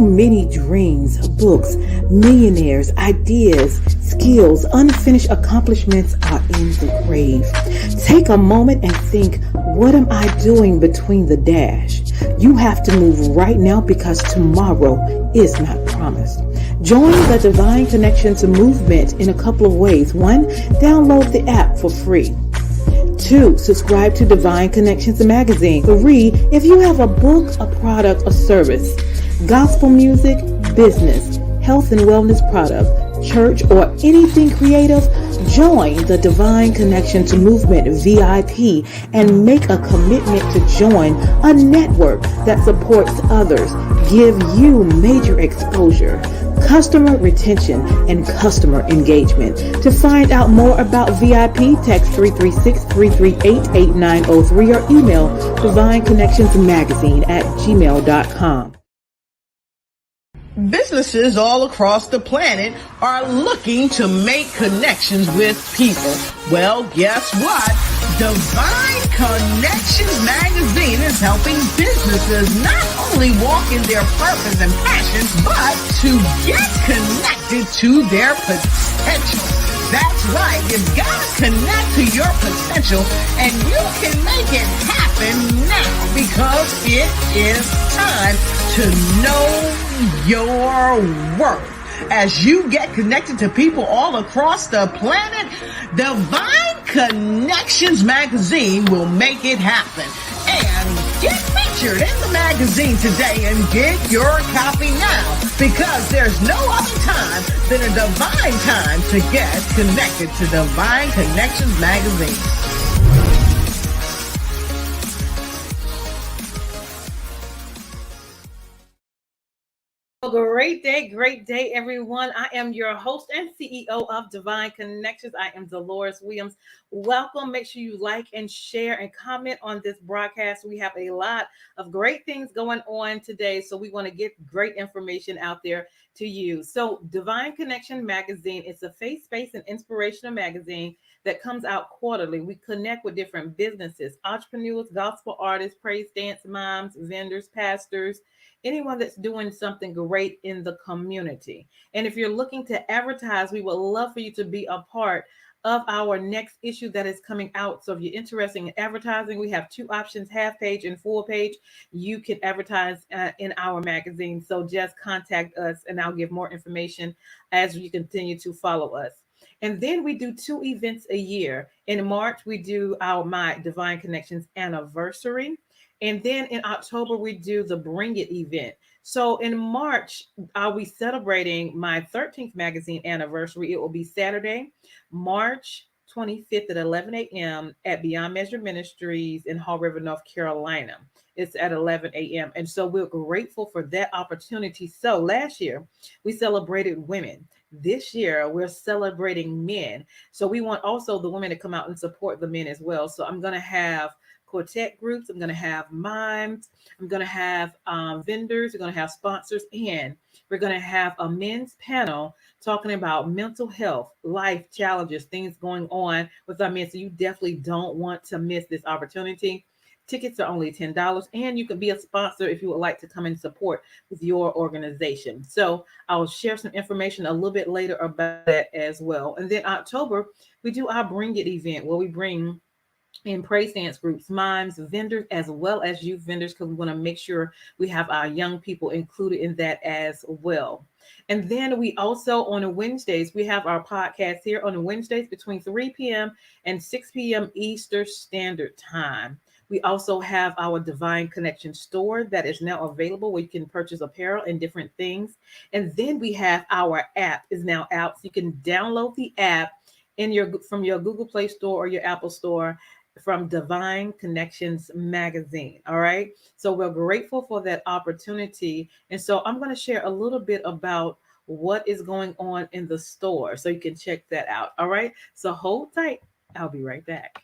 many dreams, books, millionaires, ideas, skills, unfinished accomplishments are in the grave. Take a moment and think, what am I doing between the dash? You have to move right now because tomorrow is not promised. Join the Divine Connections movement in a couple of ways. 1, download the app for free. 2, subscribe to Divine Connections magazine. 3, if you have a book, a product, a service, gospel music, business, health and wellness product, church, or anything creative, join the Divine Connections Movement VIP and make a commitment to join a network that supports others, give you major exposure, customer retention, and customer engagement. To find out more about VIP, text 336-338-8903 or email divineconnectionsmagazine@gmail.com. Businesses all across the planet are looking to make connections with people. Well, guess what? Divine Connections magazine is helping businesses not only walk in their purpose and passions, but to get connected to their potential. That's right. You've got to connect to your potential, and you can make it happen now because it is time to know your worth. As you get connected to people all across the planet, Divine Connections magazine will make it happen. And get featured in the magazine today and get your copy now, because there's no other time than a divine time to get connected to Divine Connections magazine. Great day, everyone. I am your host and CEO of Divine Connections. I am Deloris Williams. Welcome. Make sure you like and share and comment on this broadcast. We have a lot of great things going on today, so we want to get great information out there to you. So Divine Connection magazine is a faith-based and inspirational magazine that comes out quarterly. We connect with different businesses, entrepreneurs, gospel artists, praise dance moms, vendors, pastors, anyone that's doing something great in the community. And if you're looking to advertise, we would love for you to be a part of our next issue that is coming out. So if you're interested in advertising, we have 2 options, half page and full page. You can advertise in our magazine. So just contact us and I'll give more information as you continue to follow us. And then we do 2 events a year. In March, we do my Divine Connections anniversary. And then in October, we do the Bring It event. So in March, I'll be celebrating my 13th magazine anniversary. It will be Saturday, March 25th at 11 a.m. at Beyond Measure Ministries in Haw River, North Carolina. It's at 11 a.m. And so we're grateful for that opportunity. So last year, we celebrated women. This year, we're celebrating men. So we want also the women to come out and support the men as well. So I'm going to have quartet groups. I'm going to have mimes. I'm going to have vendors. We're going to have sponsors. And we're going to have a men's panel talking about mental health, life challenges, things going on with our men. So you definitely don't want to miss this opportunity. Tickets are only $10, and you can be a sponsor if you would like to come and support with your organization. So I'll share some information a little bit later about that as well. And then October, we do our Bring It event where we bring in praise dance groups, mimes, vendors, as well as youth vendors, because we want to make sure we have our young people included in that as well. And then we also, on Wednesdays, we have our podcast here on Wednesdays between 3 p.m. and 6 p.m. Eastern Standard Time. We also have our Divine Connection store that is now available where you can purchase apparel and different things. And then we have our app is now out. So you can download the app from your Google Play Store or your Apple Store from Divine Connections magazine. All right. So we're grateful for that opportunity. And so I'm going to share a little bit about what is going on in the store so you can check that out. All right. So hold tight. I'll be right back.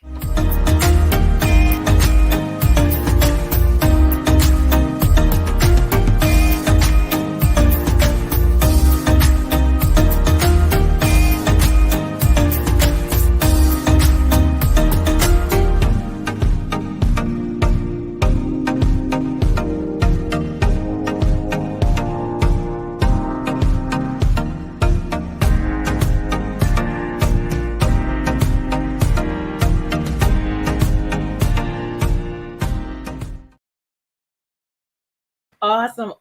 Awesome.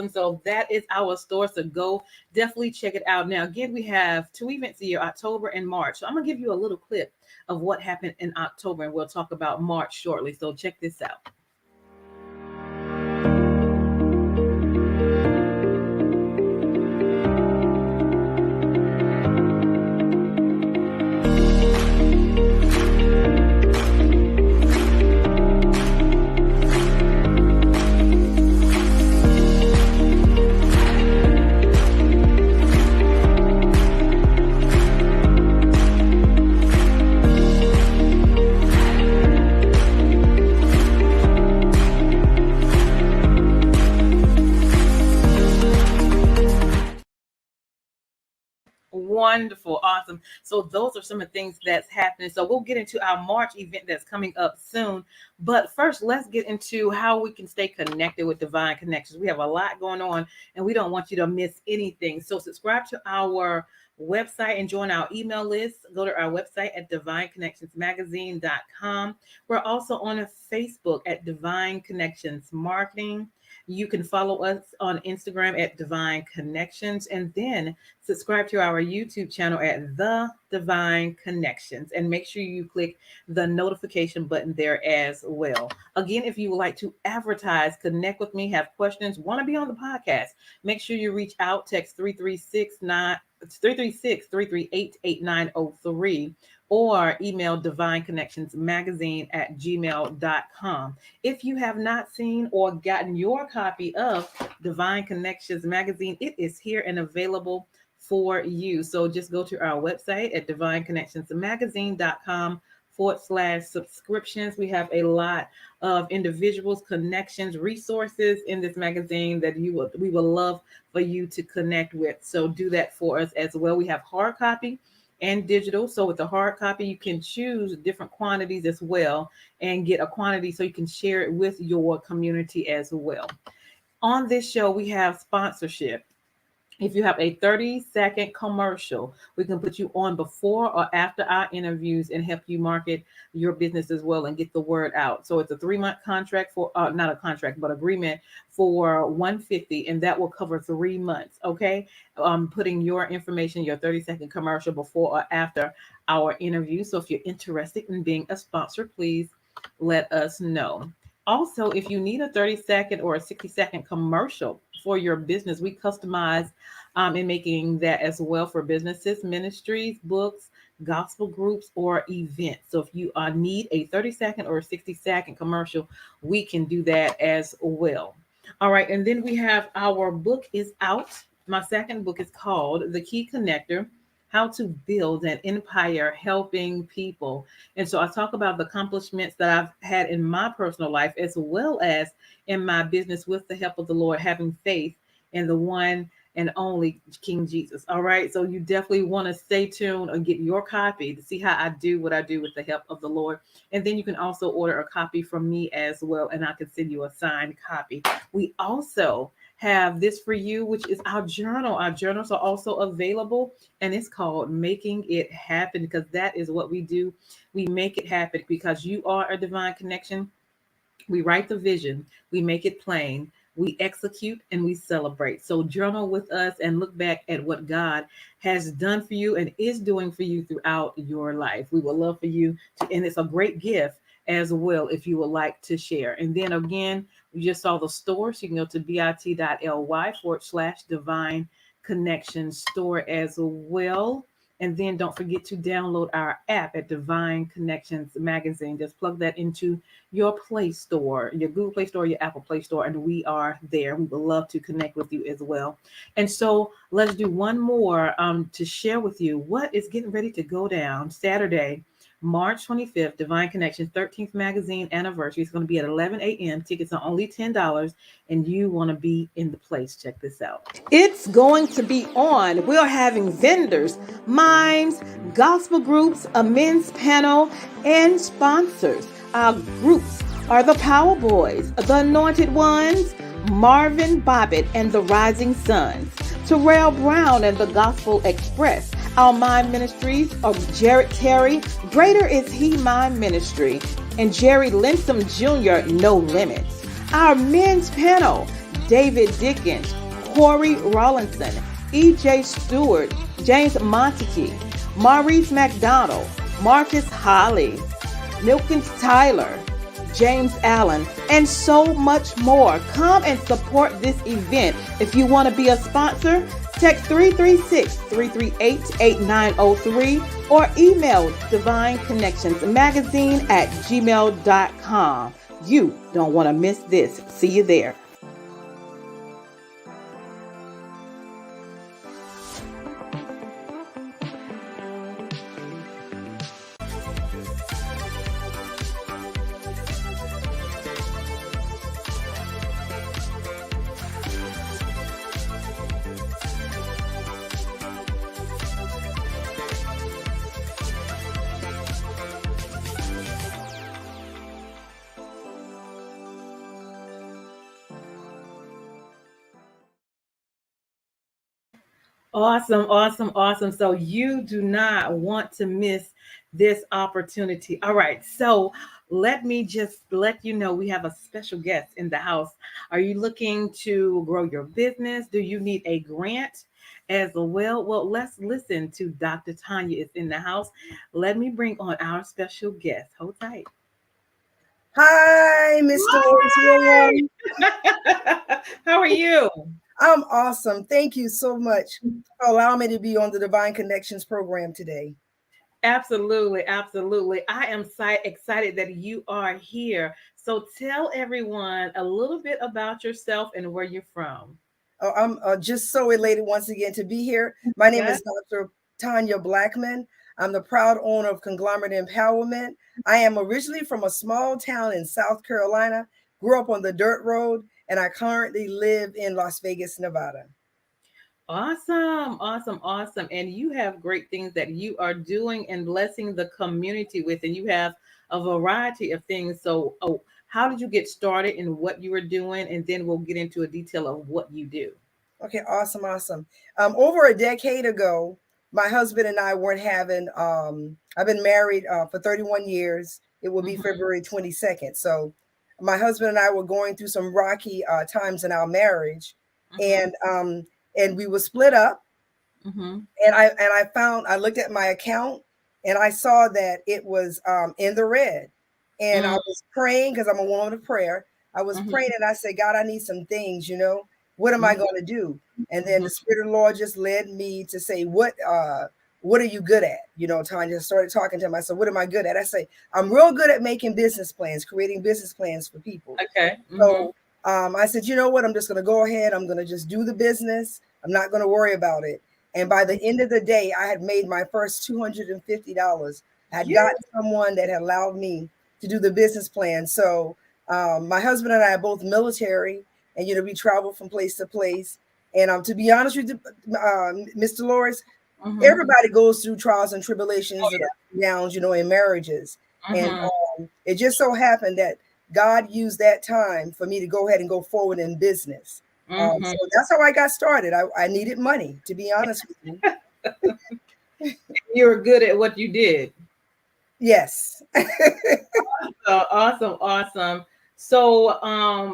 So that is our store. So go definitely check it out. Now, again, we have 2 events a year, October and March. So I'm going to give you a little clip of what happened in October, and we'll talk about March shortly. So check this out. Wonderful. Awesome. So those are some of the things that's happening. So we'll get into our March event that's coming up soon. But first, let's get into how we can stay connected with Divine Connections. We have a lot going on, and we don't want you to miss anything. So subscribe to our website and join our email list. Go to our website at divineconnectionsmagazine.com. We're also on Facebook at Divine Connections Marketing. You can follow us on Instagram at Divine Connections, and then subscribe to our YouTube channel at The Divine Connections, and make sure you click the notification button there as well. Again, if you would like to advertise, connect with me, have questions, want to be on the podcast, make sure you reach out, text 336-338-8903, or email divineconnectionsmagazine@gmail.com. If you have not seen or gotten your copy of Divine Connections Magazine, it is here and available for you. So just go to our website at divineconnectionsmagazine.com/subscriptions. We have a lot of individuals, connections, resources in this magazine that we would love for you to connect with. So do that for us as well. We have hard copy and digital. So with the hard copy, you can choose different quantities as well and get a quantity so you can share it with your community as well. On this show, we have sponsorship. If you have a 30-second commercial, we can put you on before or after our interviews and help you market your business as well and get the word out. So it's a 3-month contract for, not a contract, but agreement for $150, and that will cover 3 months. Okay. Putting your information, your 30-second commercial before or after our interview. So if you're interested in being a sponsor, please let us know. Also, if you need a 30-second or a 60-second commercial for your business, we customize in making that as well for businesses, ministries, books, gospel groups, or events. So if you need a 30-second or a 60-second commercial, we can do that as well. All right. And then we have our book is out. My second book is called The Key Connector: How to Build an Empire Helping People. And so I talk about the accomplishments that I've had in my personal life, as well as in my business with the help of the Lord, having faith in the one and only King Jesus. All right. So you definitely want to stay tuned and get your copy to see how I do what I do with the help of the Lord. And then you can also order a copy from me as well, and I can send you a signed copy. We also have this for you, which is our journal. Our journals are also available, and it's called Making It Happen, because that is what we do. We make it happen because you are a divine connection. We write the vision, we make it plain, we execute, and we celebrate. So journal with us and look back at what God has done for you and is doing for you throughout your life. We would love for you to, and it's a great gift as well if you would like to share. And then again, we just saw the store. So you can go to bit.ly/divine connection store as well. And then don't forget to download our app at Divine Connections Magazine. Just plug that into your Play Store, your Google Play Store, your Apple Play Store, and we are there. We would love to connect with you as well. And so let's do one more to share with you what is getting ready to go down Saturday, March 25th, Divine Connections 13th magazine anniversary. It's going to be at 11 a.m. Tickets are only $10, and you want to be in the place. Check this out. It's going to be on. We're having vendors, mimes, gospel groups, a men's panel, and sponsors. Our groups are the Power Boys, the Anointed Ones, Marvin Bobbitt and the Rising Sons, Terrell Brown and the Gospel Express. Our mime ministries are Jared Terry, Greater Is He Mime Ministry, and Jerry Linsom Jr., No Limits. Our men's panel, David Dickens, Corey Rawlinson, E.J. Stewart, James Montague, Maurice McDonald, Marcus Holly, Milkins Tyler, James Allen, and so much more. Come and support this event. If you want to be a sponsor, text 336-338-8903 or email divineconnectionsmagazine@gmail.com. You don't want to miss this. See you there. Awesome, awesome, awesome. So you do not want to miss this opportunity. All right. So let me just let you know we have a special guest in the house. Are you looking to grow your business? Do you need a grant as well? Well, let's listen to Dr. Tonya is in the house. Let me bring on our special guest. Hold tight. Hi, Mr. Deloris. How are you? I'm awesome. Thank you so much for allowing me to be on the Divine Connections program today. Absolutely, absolutely. I am excited that you are here. So tell everyone a little bit about yourself and where you're from. I'm just so elated once again to be here. My name Yes. is Dr. Tonya Blackmon. I'm the proud owner of Conglomerate Empowerment. I am originally from a small town in South Carolina, grew up on the dirt road, and I currently live in Las Vegas, Nevada. Awesome, awesome, awesome. And you have great things that you are doing and blessing the community with, and you have a variety of things. So, how did you get started in what you were doing? And then we'll get into a detail of what you do. Okay, awesome, awesome. Over a decade ago, my husband and I weren't having. I've been married for 31 years. It will be February 22nd. So, my husband and I were going through some rocky times in our marriage, and we were split up. And I looked at my account, and I saw that it was in the red, and I was praying because I'm a woman of prayer. I was praying, and I said, God, I need some things. What am I going to do? And then the Spirit of the Lord just led me to say, what are you good at? Tanya started talking to him. I said, what am I good at? I say, I'm real good at making business plans, creating business plans for people. Okay. So I said, you know what? I'm just going to go ahead. I'm going to just do the business. I'm not going to worry about it. And by the end of the day, I had made my first $250. I had gotten someone that had allowed me to do the business plan. So my husband and I are both military, and we travel from place to place. And to be honest with you, Mr. Deloris, everybody goes through trials and tribulations and downs, in marriages. And it just so happened that God used that time for me to go ahead and go forward in business. So that's how I got started. I needed money, to be honest with you. You were good at what you did. Yes. Awesome, awesome. So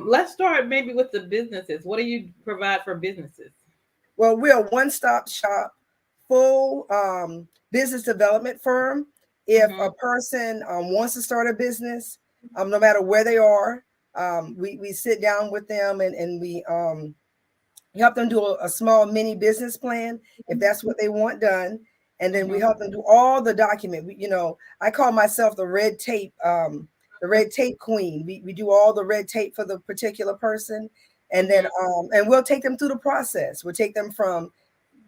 let's start maybe with the businesses. What do you provide for businesses? Well, we're a one-stop shop, full business development firm. If a person wants to start a business, no matter where they are, we sit down with them and we help them do a small mini business plan if that's what they want done. And then we help them do all the document. I call myself the red tape queen. We do all the red tape for the particular person. And then and we'll take them through the process. We'll take them from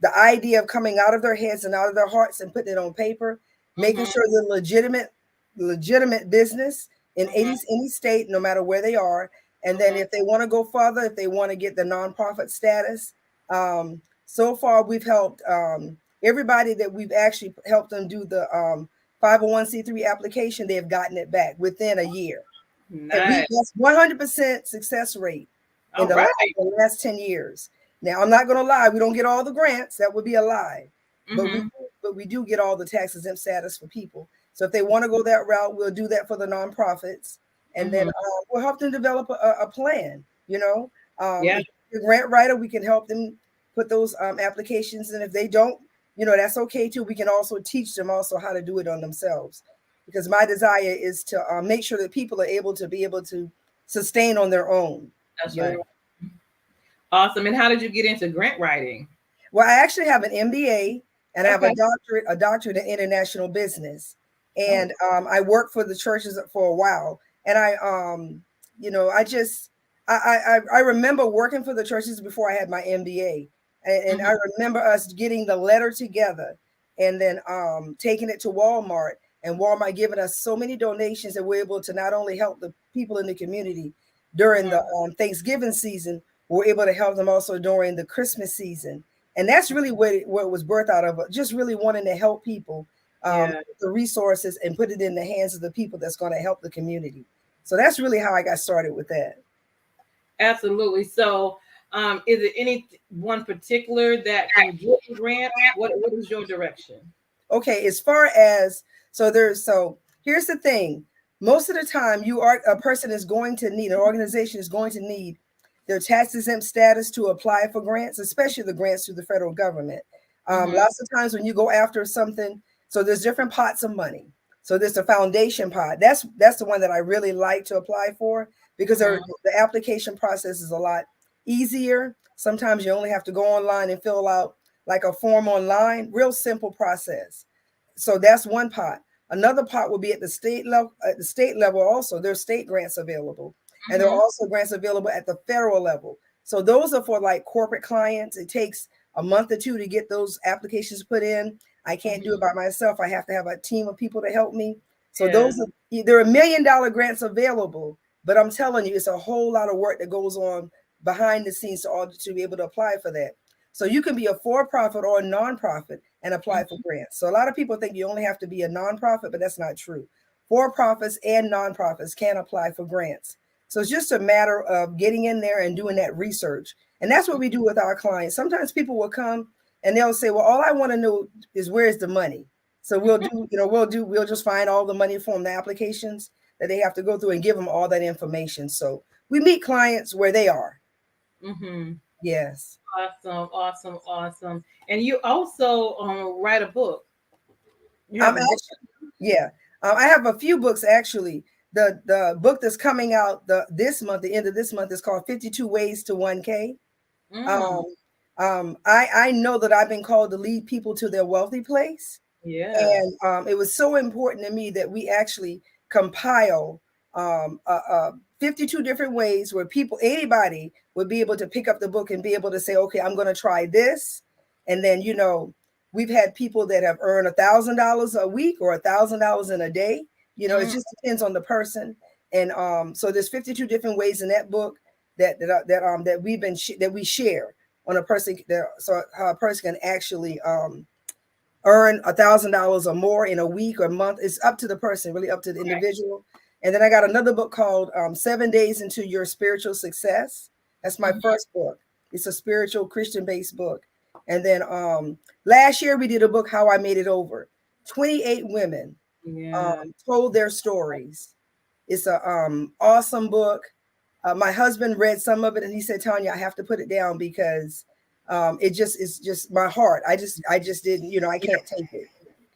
the idea of coming out of their heads and out of their hearts and putting it on paper, making sure they're legitimate business in any state, no matter where they are. And then if they want to go further, if they want to get the nonprofit status, so far we've helped everybody that we've actually helped them do the 501c3 application. They have gotten it back within a year. Nice. That's 100% success rate in the last 10 years. Now, I'm not going to lie. We don't get all the grants. That would be a lie. But we do get all the tax exempt status for people. So if they want to go that route, we'll do that for the nonprofits. And then we'll help them develop a plan. the grant writer, we can help them put those applications. And if they don't, that's okay too. We can also teach them also how to do it on themselves, because my desire is to make sure that people are able to sustain on their own. That's right. Awesome. And how did you get into grant writing? Well, I actually have an MBA and I have a doctorate in international business. And I worked for the churches for a while. And I remember working for the churches before I had my MBA. And I remember us getting the letter together and then taking it to Walmart, and Walmart giving us so many donations that we're able to not only help the people in the community during the Thanksgiving season, we're able to help them also during the Christmas season. And that's really what it was birthed out of, just really wanting to help people, the resources, and put it in the hands of the people that's going to help the community. So that's really how I got started with that. Absolutely. So is it any one particular that can get a grant? What is your direction? Okay, as far as, so here's the thing. Most of the time a person is going to need, an organization is going to need their tax exempt status to apply for grants, especially the grants through the federal government. Lots of times when you go after something, so there's different pots of money. So there's a foundation pot. That's the one that I really like to apply for, because the application process is a lot easier. Sometimes you only have to go online and fill out like a form online, real simple process. So that's one pot. Another pot will be at the state level. At the state level also, there's state grants available. And there are also grants available at the federal level. So those are for like corporate clients. It takes a month or two to get those applications put in. I can't do it by myself. I have to have a team of people to help me. So there are $1 million grants available, but I'm telling you, it's a whole lot of work that goes on behind the scenes to be able to apply for that. So you can be a for-profit or a nonprofit and apply for grants. So a lot of people think you only have to be a nonprofit, but that's not true. For-profits and nonprofits can apply for grants. So it's just a matter of getting in there and doing that research. And that's what we do with our clients. Sometimes people will come and they'll say, well, all I want to know is where's the money. So we'll just find all the money from the applications that they have to go through and give them all that information. So we meet clients where they are. Yes. Awesome. And you also write a book. I have a few books actually. The book that's coming out the end of this month is called 52 Ways to 1K. I know that I've been called to lead people to their wealthy place. Yeah. And it was so important to me that we actually compile 52 different ways where anybody would be able to pick up the book and be able to say, okay, I'm going to try this. And then, we've had people that have earned $1,000 a week or $1,000 in a day. It just depends on the person. And so there's 52 different ways in that book that we share on a person, so how a person can actually earn $1,000 or more in a week or month. It's up to the person, really up to the individual. And then I got another book called 7 Days into Your Spiritual Success. That's my first book. It's a spiritual Christian-based book. And then last year we did a book, How I Made It Over. 28 women told their stories. It's a awesome book. My husband read some of it and he said, Tonya, I have to put it down because it's just my heart. I just didn't, I can't take it.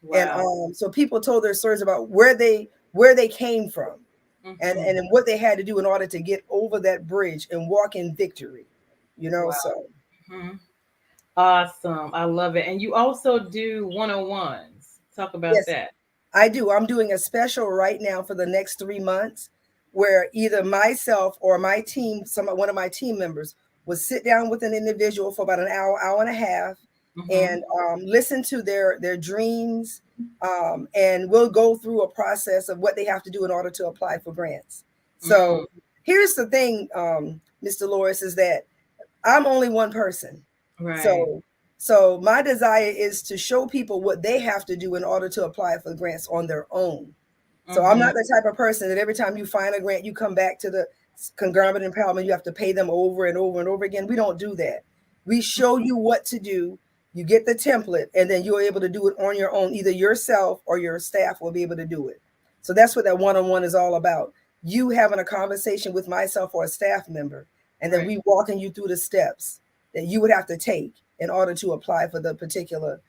Wow. And so people told their stories about where they came from and what they had to do in order to get over that bridge and walk in victory, Wow. So. Awesome. I love it. And you also do one-on-ones. Talk about that. I do. I'm doing a special right now for the next 3 months where either myself or my team, one of my team members will sit down with an individual for about an hour and a half and listen to their dreams. And we'll go through a process of what they have to do in order to apply for grants. So here's the thing, Ms. Deloris, is that I'm only one person. Right. So my desire is to show people what they have to do in order to apply for grants on their own. So I'm not the type of person that every time you find a grant, you come back to the conglomerate empowerment, you have to pay them over and over and over again. We don't do that. We show you what to do. You get the template, and then you're able to do it on your own. Either yourself or your staff will be able to do it. So that's what that one-on-one is all about. You having a conversation with myself or a staff member, And then we walking you through the steps that you would have to take in order to apply for the particular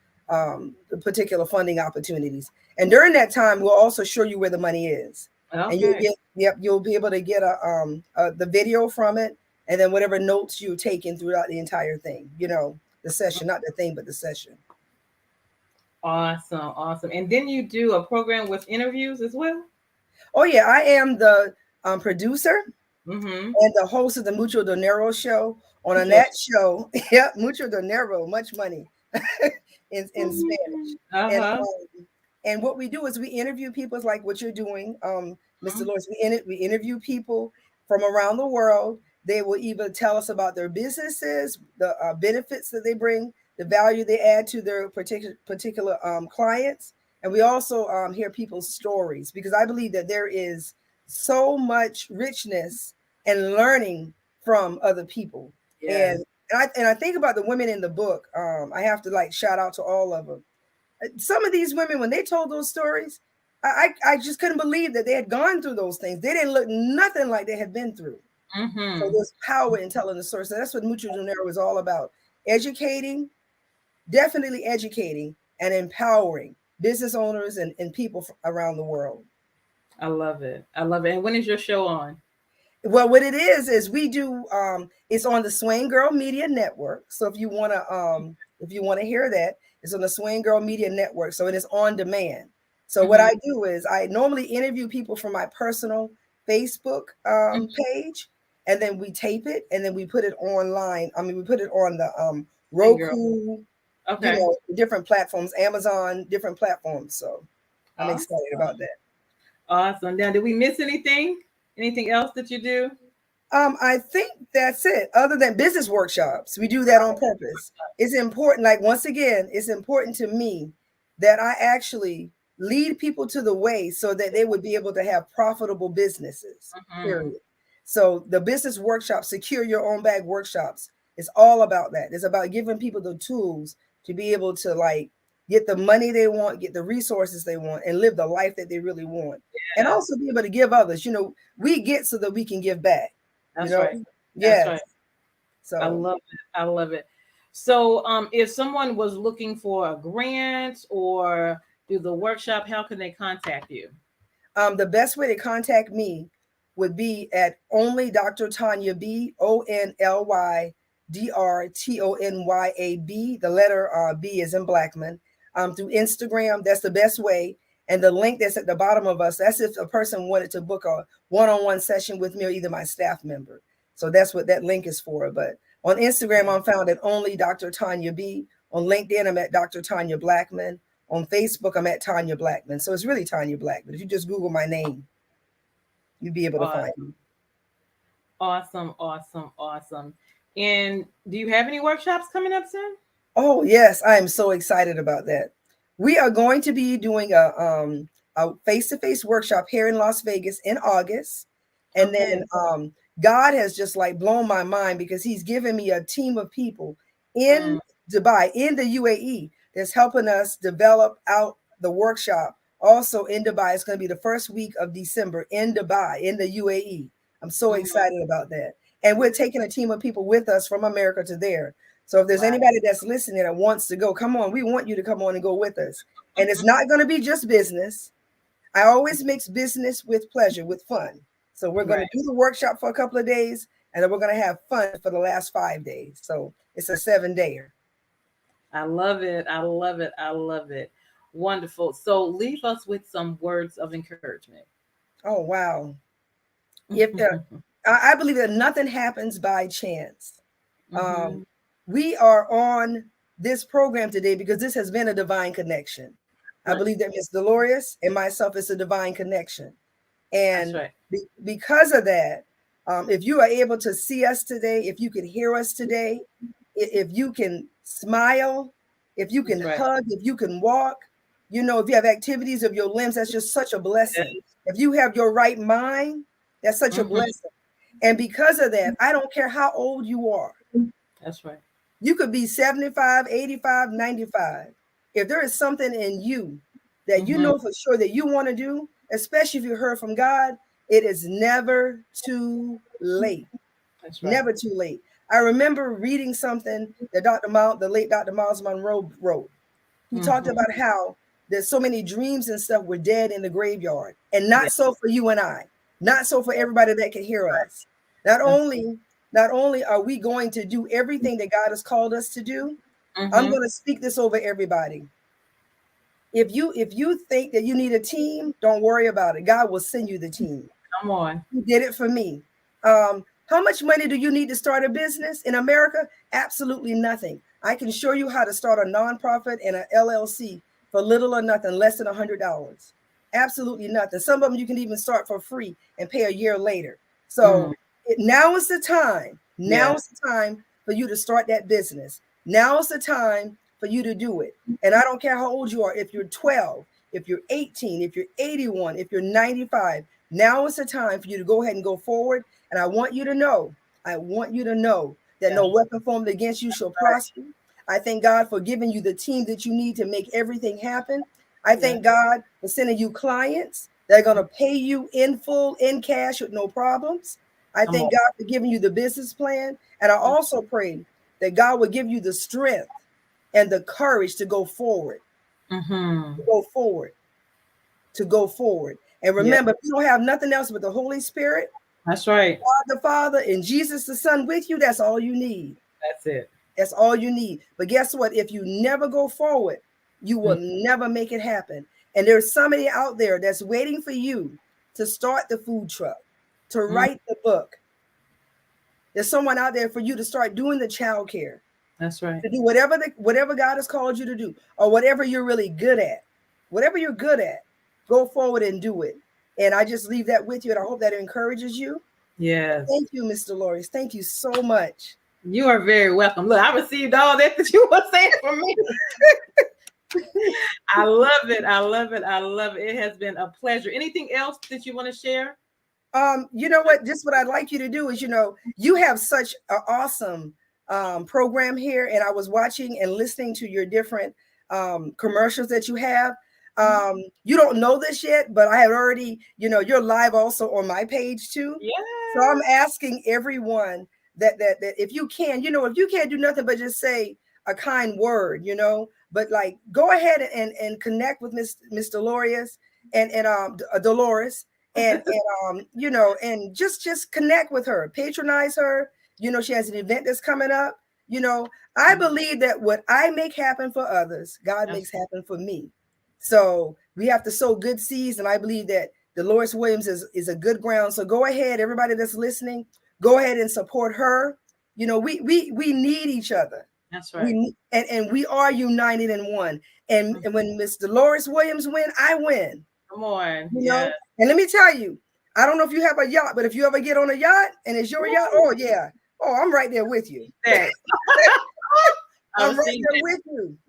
funding opportunities. And during that time, we'll also show you where the money is. And you'll be able to get the video from it, and then whatever notes you're taking throughout the entire thing, the session, not the thing, but the session. Awesome. And then you do a program with interviews as well? Oh yeah, I am the producer and the host of the Mucho Dinero show. On that show, Mucho Dinero, much money in Spanish. And what we do is we interview people like what you're doing, Mr. Deloris. We interview people from around the world. They will either tell us about their businesses, the benefits that they bring, the value they add to their particular clients. And we also hear people's stories, because I believe that there is so much richness and learning from other people. Yes. And I think about the women in the book. I have to shout out to all of them. Some of these women, when they told those stories, I just couldn't believe that they had gone through those things. They didn't look nothing like they had been through. So there's power in telling the story. So that's what Mucho Dinero is all about. Educating, definitely educating and empowering business owners and people around the world. I love it. And when is your show on? Well, what it is we do, it's on the Swing Girl Media Network. So if you want to hear that, it's on the Swing Girl Media Network. So it is on demand. So what I do is I normally interview people from my personal Facebook page, and then we tape it, and then we put it online. I mean, we put it on the Roku, different platforms, Amazon, different platforms. So I'm excited about that. Awesome. Now, did we miss anything? Anything else that you do? I think that's it. Other than business workshops, we do that on purpose. It's important. Once again, it's important to me that I actually lead people to the way so that they would be able to have profitable businesses. Period. So the business workshops, secure your own bag workshops, it's all about that. It's about giving people the tools to be able to get the money they want, get the resources they want, and live the life that they really want. Yeah. And also be able to give others. We get so that we can give back. That's right. Yes. That's right. So I love it. So if someone was looking for a grant or do the workshop, how can they contact you? The best way to contact me would be at only Dr. Tonya B, ONLYDRTONYAB. The letter B is in Blackmon. Through Instagram, that's the best way. And the link that's at the bottom of us, that's if a person wanted to book a one-on-one session with me or either my staff member. So that's what that link is for. But on Instagram, I'm found at only Dr. Tonya B. On LinkedIn, I'm at Dr. Tonya Blackmon. On Facebook, I'm at Tonya Blackmon. So it's really Tonya Blackmon. If you just Google my name, you'll be able to find me. Awesome. And do you have any workshops coming up soon? Oh, yes. I am so excited about that. We are going to be doing a face-to-face workshop here in Las Vegas in August. And then God has just blown my mind, because he's given me a team of people in Dubai, in the UAE, that's helping us develop out the workshop. Also in Dubai, it's going to be the first week of December in Dubai, in the UAE. I'm so excited about that. And we're taking a team of people with us from America to there. So if there's anybody that's listening that wants to go, come on. We want you to come on and go with us. And it's not going to be just business. I always mix business with pleasure, with fun. So we're going to do the workshop for a couple of days, and then we're going to have fun for the last 5 days. So it's a 7-dayer. I love it. Wonderful. So leave us with some words of encouragement. Oh, wow. I believe that nothing happens by chance. We are on this program today because this has been a divine connection. I believe that Ms. Deloris and myself is a divine connection. And because of that, if you are able to see us today, if you can hear us today, if you can smile, if you can hug, if you can walk, if you have activities of your limbs, that's just such a blessing. Yes. If you have your right mind, that's such a blessing. And because of that, I don't care how old you are. That's right. You could be 75, 85, 95. If there is something in you that you know for sure that you want to do, especially if you heard from God, it is never too late. That's right. Never too late. I remember reading something that the late Dr. Miles Monroe wrote. He talked about how there's so many dreams and stuff were dead in the graveyard, and not so for you and I, not so for everybody that can hear us. Not only are we going to do everything that God has called us to do, I'm going to speak this over everybody. If you think that you need a team, don't worry about it. God will send you the team. Come on. He did it for me. How much money do you need to start a business in America? Absolutely nothing. I can show you how to start a nonprofit and an LLC for little or nothing, less than $100. Absolutely nothing. Some of them you can even start for free and pay a year later. So now is the time. Now is the time for you to start that business. Now is the time for you to do it. And I don't care how old you are. If you're 12, if you're 18, if you're 81, if you're 95, now is the time for you to go ahead and go forward. And I want you to know that no weapon formed against you shall prosper. I thank God for giving you the team that you need to make everything happen. I thank God for sending you clients that are going to pay you in full, in cash with no problems. I thank God for giving you the business plan. And I also pray that God will give you the strength and the courage to go forward, to go forward. And remember, if you don't have nothing else but the Holy Spirit, that's right, God the Father and Jesus the Son with you, that's all you need. That's it. That's all you need. But guess what? If you never go forward, you will never make it happen. And there's somebody out there that's waiting for you to start the food truck, to write the book. There's someone out there for you to start doing the child care. That's right. To do whatever God has called you to do, or whatever you're really good at. Whatever you're good at, go forward and do it. And I just leave that with you, and I hope that encourages you. Yes. Thank you, Ms. Deloris. Thank you so much. You are very welcome. Look, I received all that you were saying for me. I love it. I love it. I love it. It has been a pleasure. Anything else that you want to share? You know what? Just what I'd like you to do is, you have such an awesome program here, and I was watching and listening to your different commercials that you have. You don't know this yet, but I had already, you're live also on my page too. Yeah. So I'm asking everyone that if you can, if you can't do nothing but just say a kind word, but like go ahead and connect with Miss Deloris and Deloris and and just connect with her, patronize her. She has an event that's coming up. I believe that what I make happen for others, God makes happen for me. So we have to sow good seeds, and I believe that Deloris Williams is a good ground. So go ahead, everybody that's listening, go ahead and support her. We need each other. That's right. And we are united in one. And when Miss Deloris Williams win, I win. Come on. And let me tell you, I don't know if you have a yacht, but if you ever get on a yacht and it's your yacht, I'm right there with you. I'm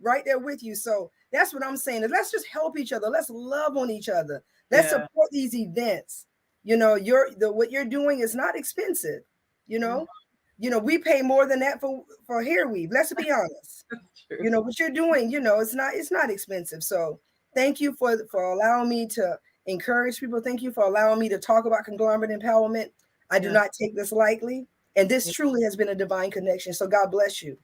right there with you. So that's what I'm saying. Is let's just help each other. Let's love on each other. Let's support these events. What you're doing is not expensive. We pay more than that for hair weave. Let's be honest. What you're doing, it's not expensive. So thank you for allowing me to encourage people. Thank you for allowing me to talk about conglomerate empowerment. I do not take this lightly. And this truly has been a divine connection. So God bless you.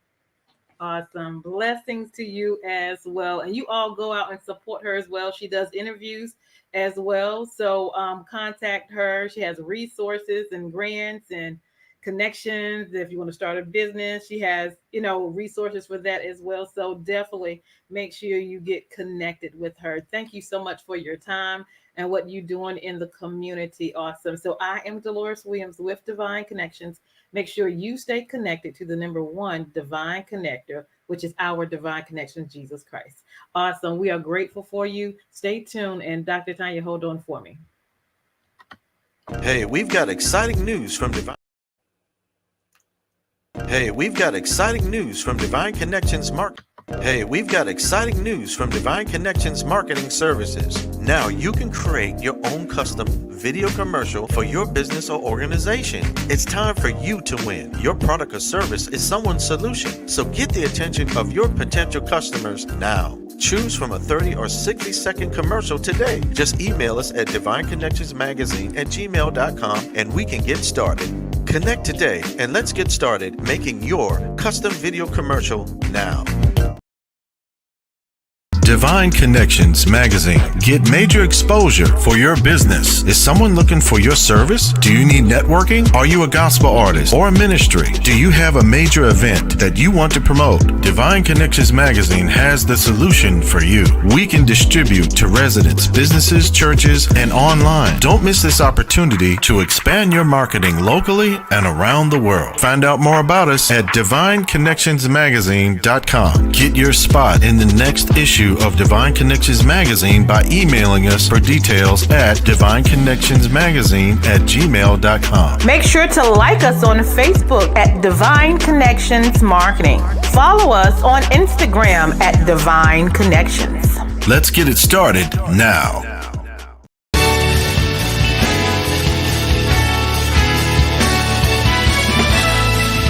Awesome. Blessings to you as well. And you all go out and support her as well. She does interviews as well. So contact her. She has resources and grants and connections. If you want to start a business, she has, resources for that as well. So definitely make sure you get connected with her. Thank you so much for your time and what you're doing in the community. Awesome. So I am Deloris Williams with Divine Connections. Make sure you stay connected to the number one divine connector, which is our divine connection, Jesus Christ. Awesome. We are grateful for you. Stay tuned. And Dr. Tonya, hold on for me. Hey, we've got exciting news from Divine Connections Marketing Services. Now you can create your own custom video commercial for your business or organization. It's time for you to win. Your product or service is someone's solution. So get the attention of your potential customers now. Choose from a 30 or 60-second commercial today. Just email us at divineconnectionsmagazine@gmail.com and we can get started. Connect today and let's get started making your custom video commercial now. Divine Connections Magazine. Get major exposure for your business. Is someone looking for your service? Do you need networking? Are you a gospel artist or a ministry? Do you have a major event that you want to promote? Divine Connections Magazine has the solution for you. We can distribute to residents, businesses, churches, and online. Don't miss this opportunity to expand your marketing locally and around the world. Find out more about us at divineconnectionsmagazine.com. Get your spot in the next issue of Divine Connections Magazine by emailing us for details at divineconnectionsmagazine@gmail.com. Make sure to like us on Facebook at Divine Connections Marketing. Follow us on Instagram at Divine Connections. Let's get it started now.